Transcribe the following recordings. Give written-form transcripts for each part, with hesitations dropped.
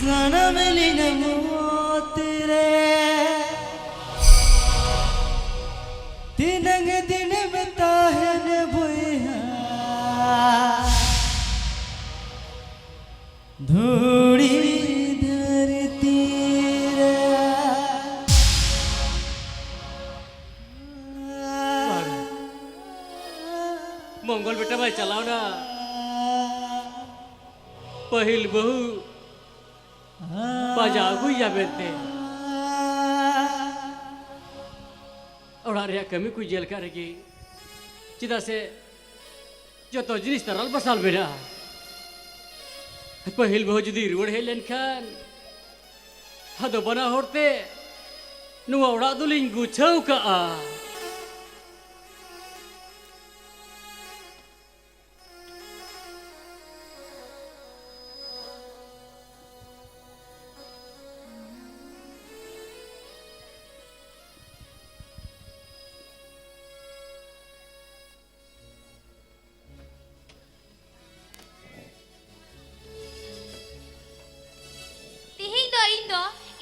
सनम लिनमो तेरे दिनंग दिन बताहन बुया धूड़ी धरती रे मंगल बेटा भाई चलाओ ना पहिल बहु बाजा गुया बेते और कमी को जेल करेगी चिदा से जो तो जिनिस तरल बसाल बेड़ा पहिल बहु जुदी रुड़ हे लेनखान हदो बना होते नुआ उड़ा दुलिंग गुछाव का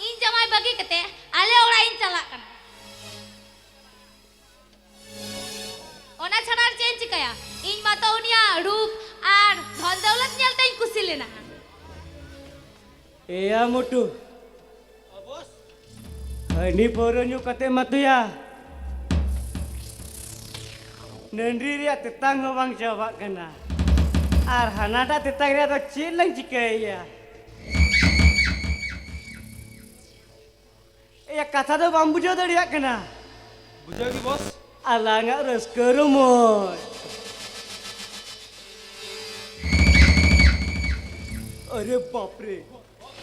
इन जमाई बगी कते आले ओड़ा इन चला कना ओना छनार चेंज चिकाया इन मातो उनिया रूप आर धन दौलत नेलते इन खुशी लेना एया मोटू बॉस हनी पोरोन्यू कते मतुया नंद्री रिया तेतांग होबांग जवाब कना आर हनाटा तेतांग रिया तो चेलंग चिकाया या कथा तो बाम बुझा दड़िया कना बुझागी बॉस आलांगा रस्का रोमोय अरे बाप रे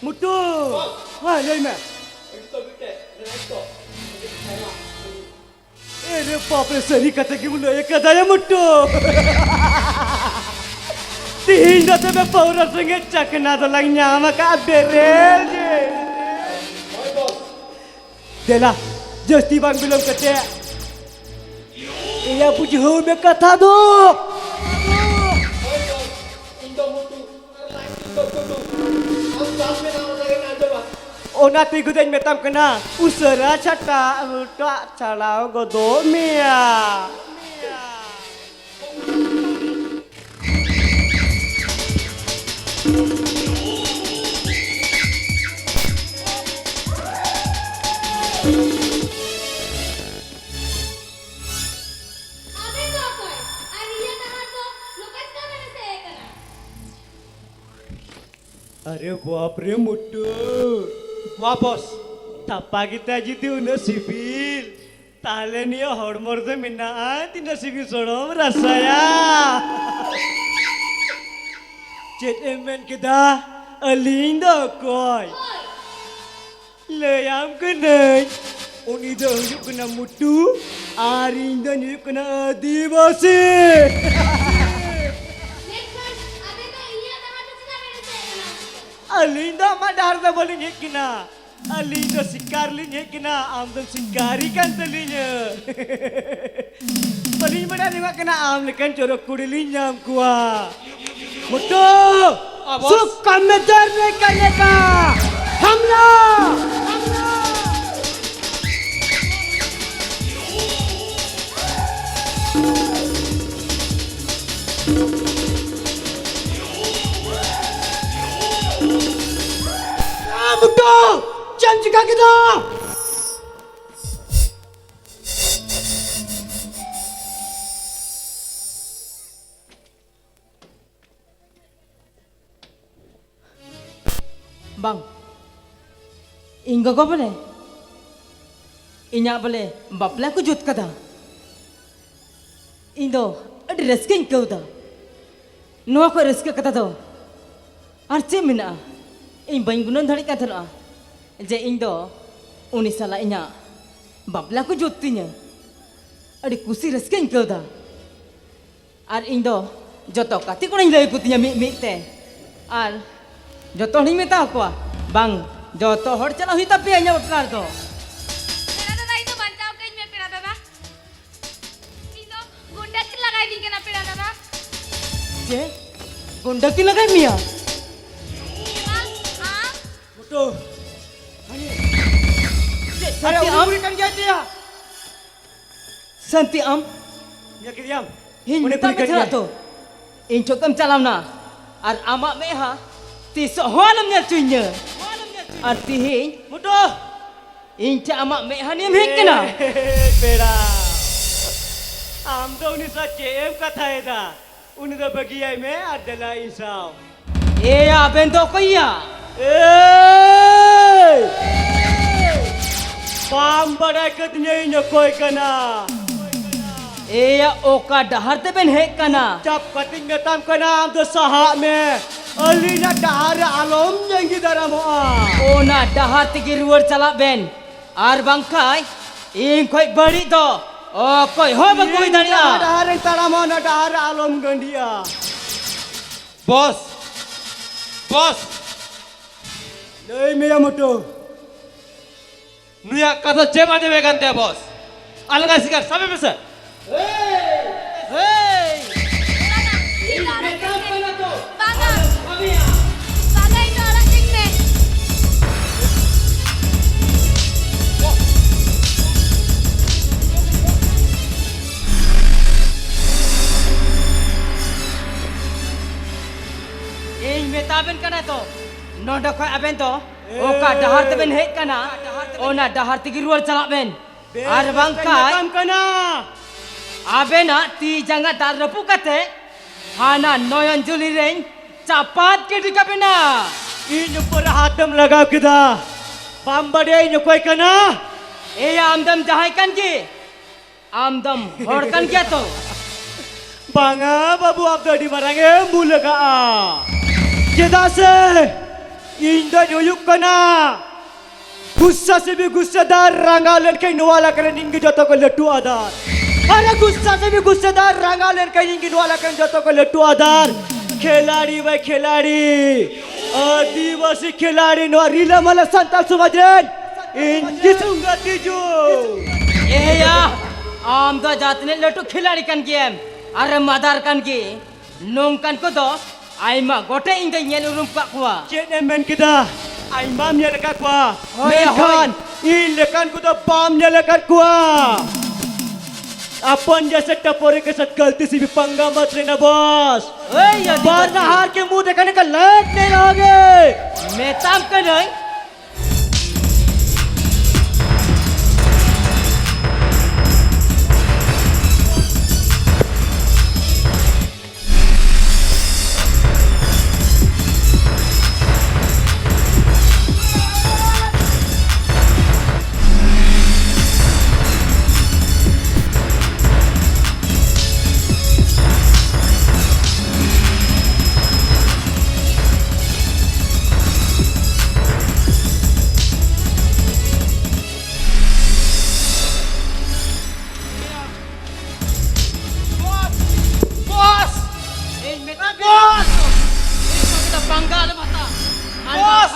मुट्टू हां ले मैं अरे बाप रे सही कथा की मुल्लो एक कथा है मुट्टू तीन दते में पौरा संगे चकना तो लग न्यामा का बेरेल जे देला जस्ती बांग बिलोंग कते या बुझो में कथा दो ओना तिगुदेन मेताम कना उसरा छटा उल्टा चलाओ गोदो मिया अरे बाप रे मुट्टू वाह boss Tappa kita jadi una sibil tahle niya hormor de minna tina sibil sonom rasaya chet emen kita alinda koy layam kenai oni dah hidup kena mutu arinda hidup kena adivasi Alinda madar da boleh kena Alinda sikar linya kena amdan sikari kan telinya Paling mana ni kena am lekan corok kudilinya amkua Mutu suka mejar mereka hamla Mutu jangan cakap kita Bang, inggo ko boleh? Inya boleh bapla ko jut kada. Indo ad resking kau da. No ko resk kada do. Arche mina. In bang gunon dhari ka thara. Je indo uni sala inya bapla ko jutinya. Adi kusi resking kau da. Ar indo joto kati ko nang lay kutinya mi te. Ar joto ni meta ko bang joto hor chala hui tapi anya baplar to pera dada itu bancao kain me pera dada indo gunda ki lagai din kena pera dada je gunda ki lagai mia Mutu. Santi am, berikan dia. Santi am, Ya diam. Hindi kami thara to. Incho kam calam na. Ar amak meha, ti sohalam nya cuinya. Ar tihin, Mutu. incha amak meha ni hik kena. Bera. Am to ni sa CM kata ida. Uni to bagi ai me adalah insau. Eya bento koya. Pam badai katnya inya koi kana. Eya oka dahar te ben hek kana. Cap kating metam kana am to sahak me. Alina dahar alom yang kita moa. Ona dahar tigi ruar chalak ben. Ar bangkai, ing koi bari to. Oh koi ho bagui dania. Dahar yang taramo na dahar alom gandia. Bos, bos, Nei me mutu. nuya kata cema de vegan te bos. Alga sikar, sabe besa? Hey. Bangga. Bangga itu orang tinggi. Ing metaben kana to. Noda koi aben to. Oka dahar te ben hek kana. Ona dahar tigi ruar chalak ben. Ar bangkai. metam kana. Abena ti janga dar repu kate. Hana noyon juli reng. Capat ke di kapena. Inya perhatam lagau kita. Pam badai inya koi kana. Eya amdam jahai kan ki. Amdam hor kan kia to. Bangga babu abdo di marange mulaga a. Kita se. Indah nyuyuk kana. Gussa se bi gussa dar rangalan kai nuala karen ingi joto ko letu adar. Ara गुस्सा से भी गुस्सेदार रंगालेर कहीं की दुआला कहीं जतो को लट्टू आधार खिलाड़ी भाई खिलाड़ी आदिवासी खिलाड़ी नो रीला मला संताल सुमाजन इंजी सुंगा तिजू Eya amda jatne letu khilari kan game. Are madar kan ki. Nong kan ko do. Aima gote ingai nyel urum pak kuwa. चेन एमएन किदा आई माम ये लगा कुआ होय, मेखान इन लेकान को तो बाम ये लगा कुआ अपन जैसे टपोरे के साथ गलती से भी पंगा मत लेना बॉस Hey ya बार di. हार के मुंह दिखाने का लायक नहीं रहोगे Metam kan oi. Bos, In metam bos. Itu kita bangga le mata. Bos!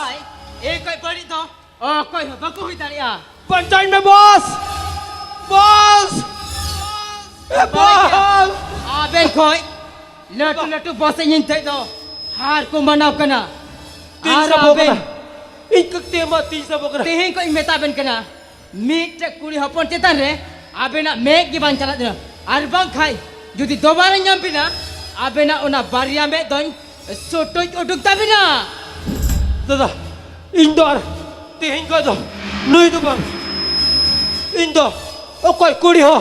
Koi bari to. Oh koi baku hui tadi ah. bantai me bos, bos, bos. Aben koi. Letu letu bos ingin tai to. Har ko manau kana. Tin sa bokna, ikut tema tin sa bokna. Tihin ko metaben kana. Meet kuri hopon tetan re. Abena meg gi ban chalat dina. Ar bang khai. Judi dobara nyampi na. Abena ona baria me don. Sotoi uduk tabina. Dada, Indor, tihin ko do, nui do bang. Indo, okoi kuri ho,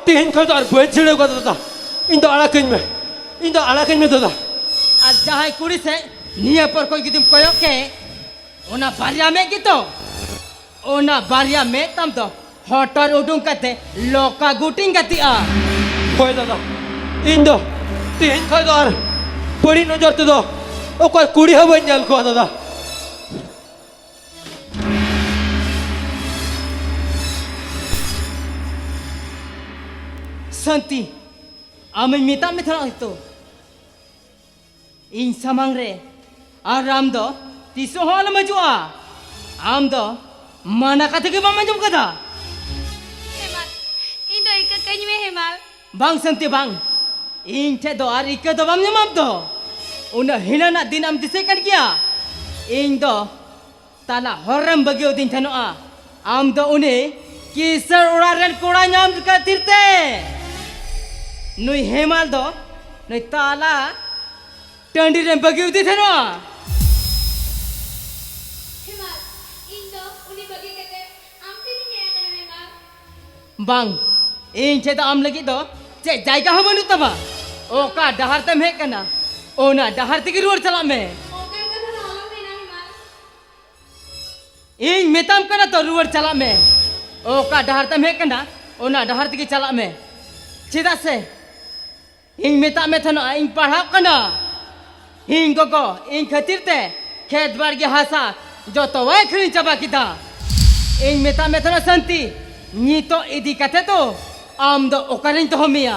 tihin ko do ar buen chile ko dada. Indo alakin me dada. Ar jahai kuri se. Nia por koi gidim koyok ke. Ona baria me gitu. Ona baria me tam to. Hotor udung kate. Loka guting kati a. Koi dada, Indo, tihin ko do ar, beri nojor tu do, okoi kuri ho buen jal ko dada. Santi, ame minta me thara itu. In samang re, aram do, tisu hal majua. Am do, mana kata ke mama jum kata. Hemal. Indo ikat kayaknya me hemal. Bang Santi bang, in te do ar ikat do bam nyamam do. Una hina na din am dise kan kia. In do, tala horem bagi udin thanoa am do uni kisar uraren kora nyam katirte nui hemal do nui tala tandi rem bagi udin thanoa Hemal, Indo, uni bagi kate, am tini niya kana Hemal. bang इन चेता आम लगी दो चे जायगा हम बनु तबा ओका डहार तम हे कना ओना डहार तिगी रुवर चला में Okan kata na alam na Hemal. इन मेताम कना तो रुवर चला में ओका डहार तम हे कना ओना डहार तिगी चला में चेदा से इन मेता में थनो इन पढ़ा कना इन गोगो इन खातिर ते खेत बार के हासा जो तो वह खरी चबा किता इन मेता में थनो संति नी तो इदी कते तो आम दो ओकरिन तो हमिया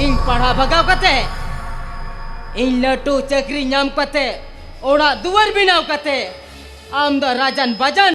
इन पढ़ा भगाव कते इन लटू चक्री नाम कते ओड़ा दुवर बिनाव कते आम दो राजन बजन